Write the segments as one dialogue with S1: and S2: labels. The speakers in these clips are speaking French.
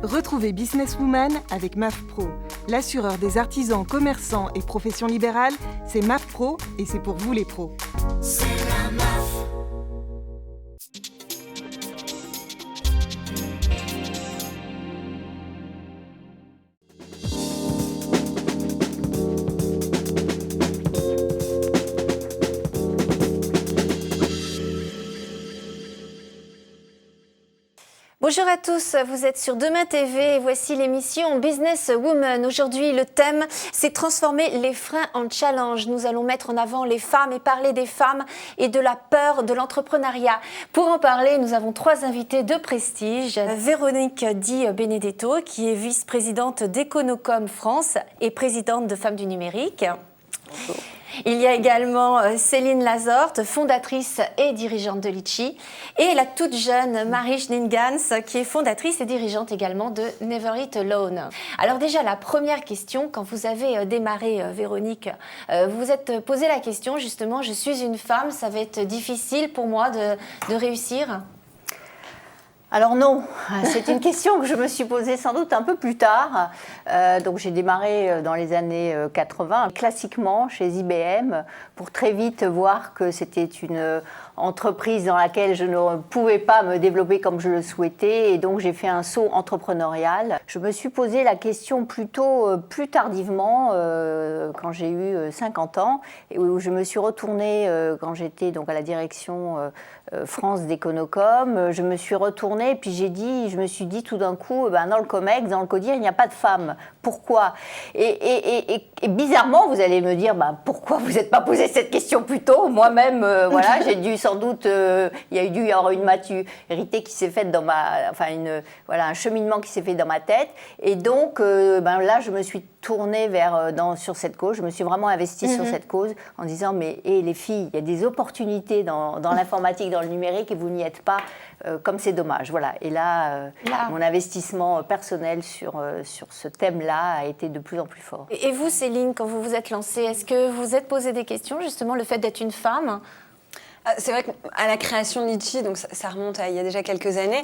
S1: Retrouvez Businesswoman avec MAF Pro. L'assureur des artisans, commerçants et professions libérales, c'est MAF Pro et c'est pour vous les pros.
S2: C'est la MAF.
S3: Bonjour à tous, vous êtes sur Demain TV et voici l'émission Business Woman. Aujourd'hui, le thème, c'est transformer les freins en challenge. Nous allons mettre en avant les femmes et parler des femmes et de la peur de l'entrepreneuriat. Pour en parler, nous avons trois invités de prestige. Véronique Di Benedetto, qui est vice-présidente d'Econocom France et présidente de Femmes du Numérique. Bonjour. Il y a également Céline Lazorte, fondatrice et dirigeante de Litchi, et la toute jeune Marie Schningans, qui est fondatrice et dirigeante également de Never Eat Alone. Alors déjà, la première question, quand vous avez démarré, Véronique, vous vous êtes posé la question, justement, je suis une femme, ça va être difficile pour moi de réussir ?
S4: Alors non, c'est une question que je me suis posée sans doute un peu plus tard. Donc j'ai démarré dans les années 80, classiquement chez IBM, pour très vite voir que c'était une entreprise dans laquelle je ne pouvais pas me développer comme je le souhaitais. Et donc j'ai fait un saut entrepreneurial. Je me suis posé la question plutôt plus tardivement, quand j'ai eu 50 ans, et où je me suis retournée quand j'étais donc à la direction France d'Econocom. Je me suis retournée et puis je me suis dit tout d'un coup, dans le COMEX, dans le CODIR, il n'y a pas de femmes. Pourquoi ? Et bizarrement, vous allez me dire, pourquoi vous n'êtes pas posé cette question plus tôt ? Moi-même, voilà, j'ai dû sans doute, il y a dû y avoir une maturité qui s'est faite dans un cheminement qui s'est fait dans ma tête. Et donc, là, je me suis tournée sur cette cause. Je me suis vraiment investie sur cette cause en disant, mais les filles, il y a des opportunités dans l'informatique, dans le numérique, et vous n'y êtes pas, comme c'est dommage. Voilà. Et là, mon investissement personnel sur ce thème-là a été de plus en plus fort.
S3: Et vous, Céline, quand vous vous êtes lancée, est-ce que vous vous êtes posé des questions, justement, le fait d'être une femme ?
S5: C'est vrai qu'à la création de Litchi, donc ça remonte à il y a déjà quelques années,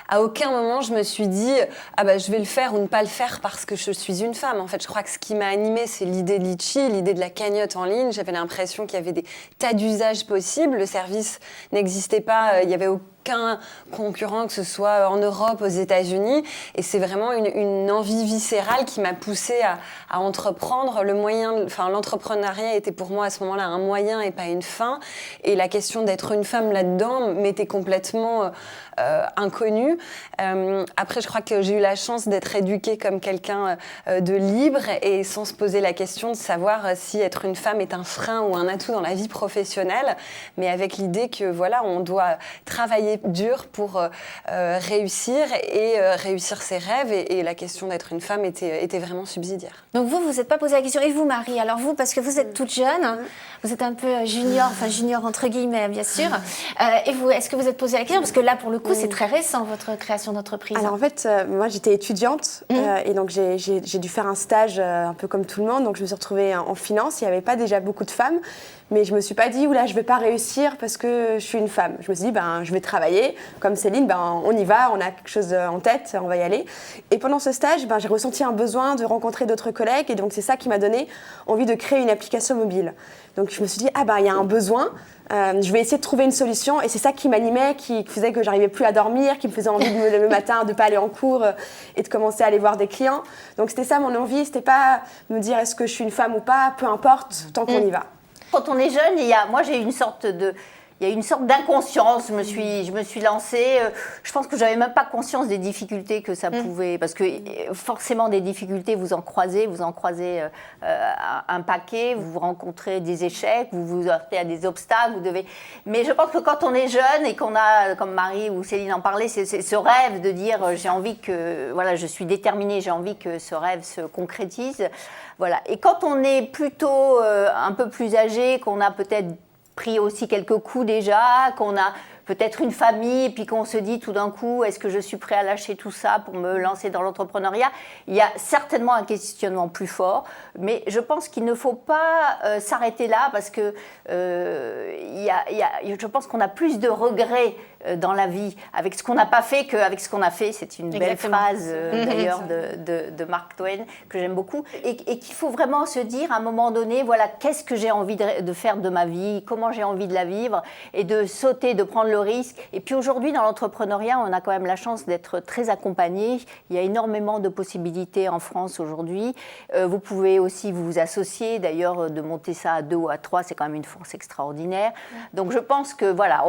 S5: à aucun moment je me suis dit je vais le faire ou ne pas le faire parce que je suis une femme. En fait, je crois que ce qui m'a animée, c'est l'idée de Litchi, l'idée de la cagnotte en ligne. J'avais l'impression qu'il y avait des tas d'usages possibles. Le service n'existait pas, il y avait aucun concurrent, que ce soit en Europe, aux États-Unis. Et c'est vraiment une envie viscérale qui m'a poussée à entreprendre. L'entrepreneuriat était pour moi à ce moment-là un moyen et pas une fin. Et la question d'être une femme là-dedans m'était complètement inconnue. Après, je crois que j'ai eu la chance d'être éduquée comme quelqu'un de libre et sans se poser la question de savoir si être une femme est un frein ou un atout dans la vie professionnelle, mais avec l'idée que voilà, on doit travailler dur pour réussir et réussir ses rêves, et la question d'être une femme était vraiment subsidiaire.
S3: Donc vous n'êtes pas posé la question. Et vous, Marie, alors vous, parce que vous êtes toute jeune, vous êtes un peu junior entre guillemets, bien sûr. Et vous, est-ce que vous êtes posé la question ? Parce que là, pour le coup, c'est très récent, votre création d'entreprise.
S6: Alors en fait, moi j'étais étudiante et donc j'ai dû faire un stage un peu comme tout le monde. Donc je me suis retrouvée en finance. Il n'y avait pas déjà beaucoup de femmes, mais je me suis pas dit oula, je vais pas réussir parce que je suis une femme. Je me suis dit je vais travailler comme Céline. On y va, on a quelque chose en tête, on va y aller. Et pendant ce stage, j'ai ressenti un besoin de rencontrer d'autres collègues, et donc c'est ça qui m'a donné envie de créer une application mobile. Donc je me suis dit il y a un besoin. Je vais essayer de trouver une solution, et c'est ça qui m'animait, qui faisait que j'arrivais plus à dormir, qui me faisait envie de me lever le matin, de pas aller en cours et de commencer à aller voir des clients. Donc c'était ça mon envie, c'était pas me dire est-ce que je suis une femme ou pas, peu importe, tant qu'on y va.
S4: Quand on est jeune, moi j'ai une sorte d'inconscience. Je me suis lancée. Je pense que j'avais même pas conscience des difficultés que ça pouvait, parce que forcément des difficultés, vous en croisez un paquet, vous rencontrez des échecs, vous vous heurtez à des obstacles, mais je pense que quand on est jeune et qu'on a, comme Marie ou Céline en parlait, c'est ce rêve de dire j'ai envie que, voilà, je suis déterminée, j'ai envie que ce rêve se concrétise. Voilà. Et quand on est plutôt un peu plus âgé, qu'on a peut-être pris aussi quelques coups déjà, qu'on a peut-être une famille, et puis qu'on se dit tout d'un coup, est-ce que je suis prêt à lâcher tout ça pour me lancer dans l'entrepreneuriat ? Il y a certainement un questionnement plus fort, mais je pense qu'il ne faut pas s'arrêter là, parce que je pense qu'on a plus de regrets dans la vie avec ce qu'on n'a pas fait qu'avec ce qu'on a fait. C'est une belle phrase d'ailleurs de Mark Twain que j'aime beaucoup. Et qu'il faut vraiment se dire à un moment donné, voilà, qu'est-ce que j'ai envie de faire de ma vie, comment j'ai envie de la vivre et de sauter, de prendre le risque. Et puis aujourd'hui, dans l'entrepreneuriat, on a quand même la chance d'être très accompagné. Il y a énormément de possibilités en France aujourd'hui. Vous pouvez aussi vous associer, d'ailleurs, de monter ça à 2 ou à 3, c'est quand même une force extraordinaire. Donc je pense que, voilà,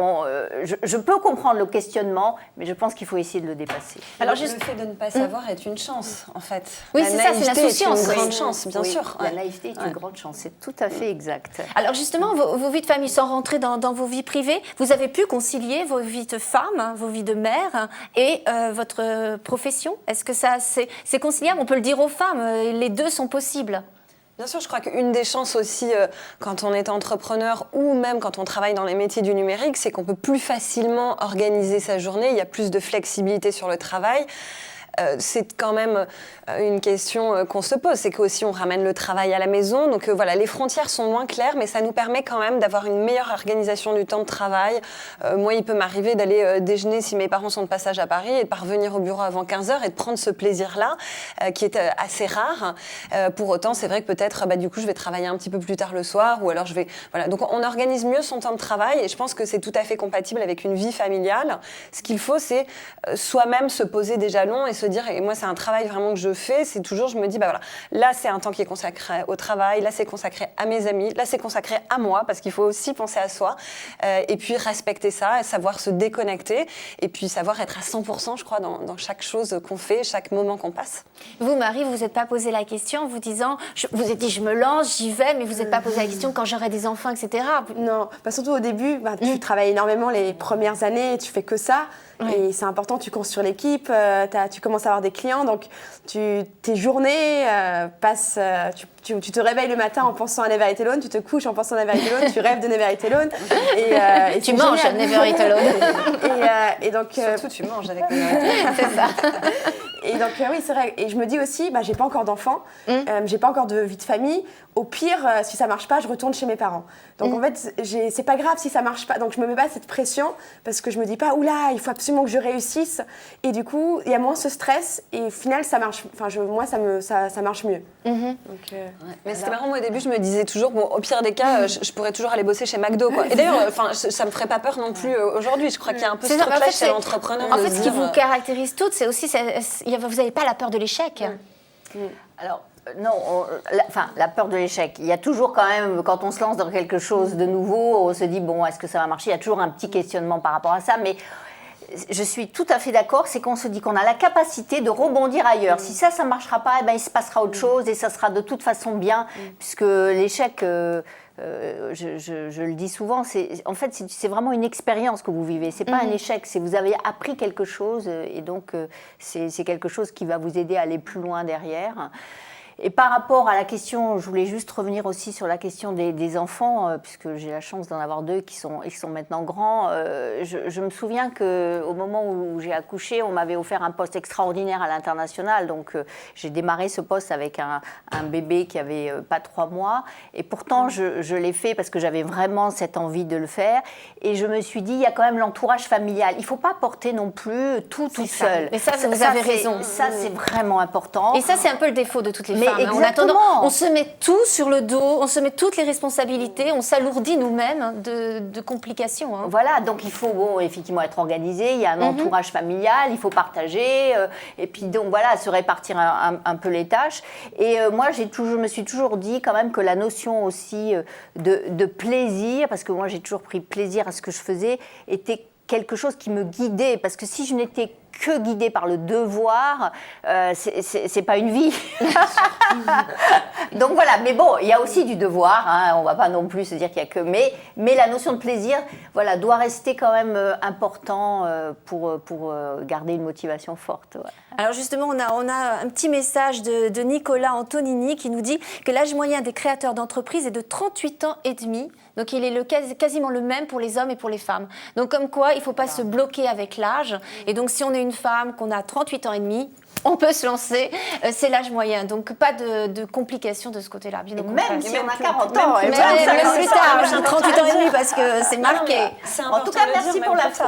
S4: je peux comprendre le questionnement, mais je pense qu'il faut essayer de le dépasser.
S5: Alors juste le fait de ne pas savoir est une chance, en fait.
S3: Oui, c'est ça, c'est l'insouciance.
S5: C'est une grande chance, bien sûr.
S4: La naïveté est une grande chance, c'est tout à fait exact.
S3: Alors justement, vos vies de famille, sans rentrer dans vos vies privées, vous avez pu concilier vos vies de femme, vos vies de mère et votre profession? Est-ce que ça, c'est conciliable? On peut le dire aux femmes, les deux sont possibles.
S5: Bien sûr, je crois qu'une des chances aussi quand on est entrepreneur ou même quand on travaille dans les métiers du numérique, c'est qu'on peut plus facilement organiser sa journée, il y a plus de flexibilité sur le travail. C'est quand même une question qu'on se pose, c'est qu'aussi on ramène le travail à la maison, donc voilà, les frontières sont moins claires, mais ça nous permet quand même d'avoir une meilleure organisation du temps de travail. Moi, il peut m'arriver d'aller déjeuner si mes parents sont de passage à Paris et de parvenir au bureau avant 15h et de prendre ce plaisir-là, qui est assez rare. Pour autant, c'est vrai que peut-être, du coup, je vais travailler un petit peu plus tard le soir, ou alors je vais... Voilà. Donc on organise mieux son temps de travail, et je pense que c'est tout à fait compatible avec une vie familiale. Ce qu'il faut, c'est soi-même se poser des jalons et se dire, et moi c'est un travail vraiment que je fais, c'est toujours, je me dis, voilà, là c'est un temps qui est consacré au travail, là c'est consacré à mes amis, là c'est consacré à moi, parce qu'il faut aussi penser à soi, et puis respecter ça, et savoir se déconnecter, et puis savoir être à 100%, je crois, dans chaque chose qu'on fait, chaque moment qu'on passe.
S3: Vous, Marie, vous vous êtes pas posé la question en vous disant, vous vous êtes dit, je me lance, j'y vais, mais vous n'êtes pas posé la question quand j'aurai des enfants, etc.
S6: Non, surtout au début, tu travailles énormément les premières années, tu fais que ça. Et c'est important, tu comptes sur l'équipe, tu commences à avoir des clients, donc tes journées passent, tu te réveilles le matin en pensant à Never Eat Alone, tu te couches en pensant à Never Eat Alone, tu rêves de Never Eat Alone. Et
S3: tu manges Never Eat Alone.
S6: et donc,
S5: surtout, tu manges avec Never Eat Alone.
S3: C'est ça.
S6: Et donc, oui, c'est vrai. Et je me dis aussi, j'ai pas encore d'enfants, j'ai pas encore de vie de famille. Au pire, si ça marche pas, je retourne chez mes parents. Donc, en fait, c'est pas grave si ça marche pas. Donc, je me mets pas cette pression parce que je me dis pas, oula, il faut absolument que je réussisse. Et du coup, il y a moins ce stress. Et au final, ça marche. Enfin, moi, ça marche mieux. Donc,
S5: mais c'était marrant, moi, au début, je me disais toujours, bon, au pire des cas, je pourrais toujours aller bosser chez McDo, quoi. Et d'ailleurs, ça me ferait pas peur non plus aujourd'hui. Je crois qu'il y a un peu ce truc-là chez l'entrepreneur.
S3: En fait, ce qui vous caractérise toutes, c'est aussi, vous n'avez pas la peur de l'échec.
S4: Alors, non, la peur de l'échec. Il y a toujours quand même, quand on se lance dans quelque chose de nouveau, on se dit, bon, est-ce que ça va marcher? Il y a toujours un petit questionnement par rapport à ça, mais je suis tout à fait d'accord, c'est qu'on se dit qu'on a la capacité de rebondir ailleurs. Si ça ne marchera pas, il se passera autre chose et ça sera de toute façon bien, puisque l'échec... je le dis souvent, en fait, c'est vraiment une expérience que vous vivez. C'est pas un échec, c'est vous avez appris quelque chose et donc c'est quelque chose qui va vous aider à aller plus loin derrière. Et par rapport à la question, je voulais juste revenir aussi sur la question des enfants, puisque j'ai la chance d'en avoir 2 qui sont maintenant grands. Je me souviens qu'au moment où j'ai accouché, on m'avait offert un poste extraordinaire à l'international. Donc j'ai démarré ce poste avec un bébé qui avait pas 3 mois. Et pourtant, je l'ai fait parce que j'avais vraiment cette envie de le faire. Et je me suis dit, il y a quand même l'entourage familial. Il ne faut pas porter non plus tout seul.
S3: Mais ça, vous avez raison.
S4: Ça, c'est vraiment important.
S3: Et ça, c'est un peu le défaut de toutes les femmes.
S4: Exactement.
S3: On se met tout sur le dos, on se met toutes les responsabilités, on s'alourdit nous-mêmes de complications.
S4: Voilà, donc il faut effectivement être organisé, il y a un entourage familial, il faut partager, et puis donc voilà, se répartir un peu les tâches. Et moi, je me suis toujours dit quand même que la notion aussi de plaisir, parce que moi j'ai toujours pris plaisir à ce que je faisais, était quelque chose qui me guidait, parce que si je n'étais que guidée par le devoir, c'est pas une vie. Donc voilà, mais bon, il y a aussi du devoir, on va pas non plus se dire qu'il y a que... Mais la notion de plaisir, voilà, doit rester quand même important pour garder une motivation forte. Ouais.
S3: Alors justement, on a un petit message de Nicolas Antonini qui nous dit que l'âge moyen des créateurs d'entreprises est de 38 ans et demi. Donc il est quasiment le même pour les hommes et pour les femmes. Donc comme quoi, il ne faut pas se bloquer avec l'âge. Et donc si on est une femme, qu'on a 38 ans et demi, On peut se lancer, c'est l'âge moyen, donc pas de complications de ce côté-là. Bien au contraire.
S4: Même si on a 40 ans.
S3: Même plus tard, j'ai 38 ans et demi parce que c'est marqué.
S4: En tout cas, merci pour l'info.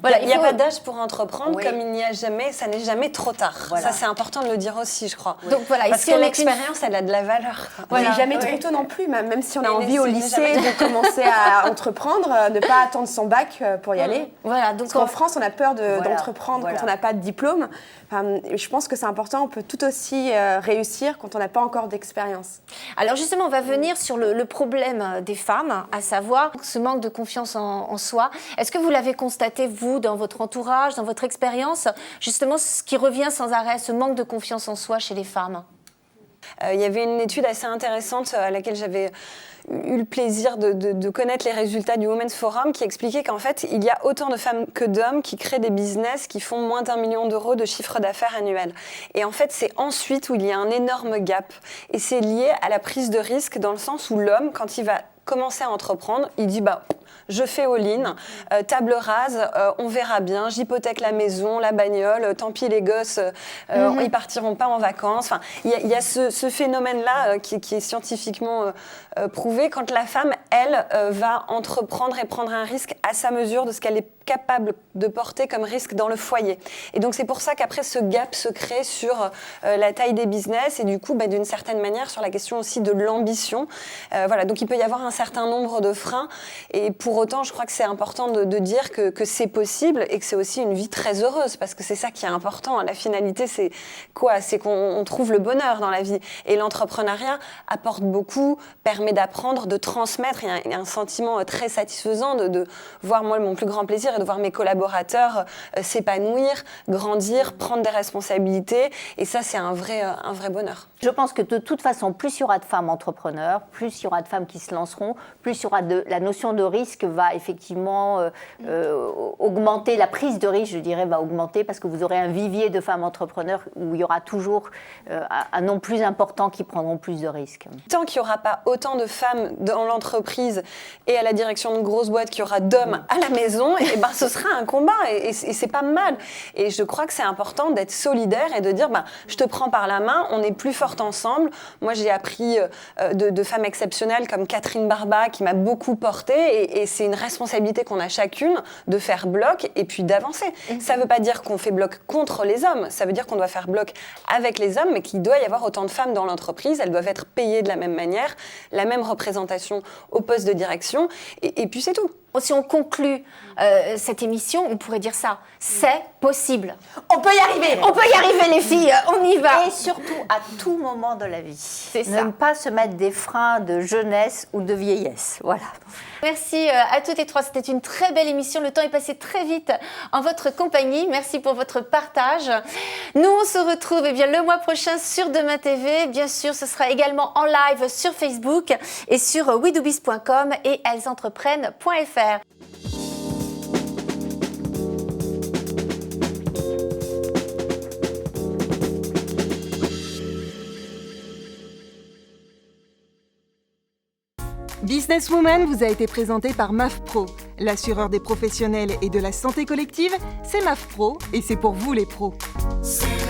S3: Voilà,
S5: il n'y a pas d'âge pour entreprendre,
S4: Oui.
S5: comme il n'y a jamais, ça n'est jamais trop tard.
S4: Voilà.
S5: Ça, c'est important de le dire aussi, je crois.
S3: Donc voilà,
S5: Parce
S3: ici
S5: que
S3: on est
S5: l'expérience, elle a de la valeur.
S6: Voilà,
S3: Voilà.
S6: jamais trop tôt non plus, même si on a
S5: Et
S6: envie au
S5: c'est
S6: lycée
S5: jamais-
S6: de commencer à entreprendre, ne pas attendre son bac pour y aller.
S3: Voilà, donc
S6: Parce qu'en France, on a peur d'entreprendre
S4: Voilà.
S6: quand on n'a pas de diplôme. Je pense que c'est important, on peut tout aussi réussir quand on n'a pas encore d'expérience.
S3: alors justement, on va venir sur le problème des femmes, à savoir ce manque de confiance en soi. Est-ce que vous l'avez constaté, vous, dans votre entourage, dans votre expérience, justement, ce qui revient sans arrêt, ce manque de confiance en soi chez les femmes?
S5: Il y avait une étude assez intéressante à laquelle j'avais eu le plaisir de connaître les résultats du Women's Forum qui expliquait qu'en fait, il y a autant de femmes que d'hommes qui créent des business qui font moins d'1 million d'euros de chiffre d'affaires annuel. Et en fait, c'est ensuite où il y a un énorme gap. Et c'est lié à la prise de risque dans le sens où l'homme, quand il va commencer à entreprendre, il dit je fais all-in, table rase, on verra bien, j'hypothèque la maison, la bagnole, tant pis les gosses, ils partiront pas en vacances. Enfin, il y a ce phénomène-là qui est scientifiquement prouvé quand la femme, elle, va entreprendre et prendre un risque à sa mesure de ce qu'elle est capable de porter comme risque dans le foyer. Et donc c'est pour ça qu'après ce gap se crée sur la taille des business et du coup d'une certaine manière sur la question aussi de l'ambition. Voilà, donc il peut y avoir un certain nombre de freins et pour autant je crois que c'est important de dire que c'est possible et que c'est aussi une vie très heureuse parce que c'est ça qui est important. La finalité c'est quoi? C'est qu'on trouve le bonheur dans la vie et l'entrepreneuriat apporte beaucoup, permet d'apprendre, de transmettre. Il y a un sentiment très satisfaisant de voir, moi mon plus grand plaisir et de voir mes collaborateurs s'épanouir, grandir, prendre des responsabilités. Et ça, c'est un vrai bonheur.
S4: Je pense que de toute façon, plus il y aura de femmes entrepreneurs, plus il y aura de femmes qui se lanceront, plus il y aura la notion de risque va effectivement augmenter, la prise de risque, je dirais, va augmenter parce que vous aurez un vivier de femmes entrepreneurs où il y aura toujours un nombre plus important qui prendront plus de risques.
S5: Tant qu'il n'y aura pas autant de femmes dans l'entreprise et à la direction de grosses boîtes qu'il y aura d'hommes à la maison, et ce sera un combat et c'est pas mal. Et je crois que c'est important d'être solidaire et de dire je te prends par la main, on est plus fortes ensemble. Moi, j'ai appris de femmes exceptionnelles comme Catherine Barba qui m'a beaucoup portée et c'est une responsabilité qu'on a chacune de faire bloc et puis d'avancer. Ça ne veut pas dire qu'on fait bloc contre les hommes, ça veut dire qu'on doit faire bloc avec les hommes, mais qu'il doit y avoir autant de femmes dans l'entreprise, elles doivent être payées de la même manière, la même représentation au poste de direction et puis c'est tout.
S3: Si on conclut cette émission, on pourrait dire ça. C'est possible.
S4: On peut y arriver.
S3: On peut y arriver, les filles. On y va.
S4: Et surtout, à tout moment de la vie.
S3: C'est ça.
S4: Ne pas se mettre des freins de jeunesse ou de vieillesse. Voilà.
S3: Merci à toutes les trois. C'était une très belle émission. Le temps est passé très vite en votre compagnie. Merci pour votre partage. Nous, on se retrouve le mois prochain sur Demain TV. Bien sûr, ce sera également en live sur Facebook et sur wedobiz.com et ellesentreprennent.fr.
S1: Businesswoman vous a été présenté par MAF Pro. L'assureur des professionnels et de la santé collective, c'est MAF Pro et c'est pour vous les pros.
S2: C'est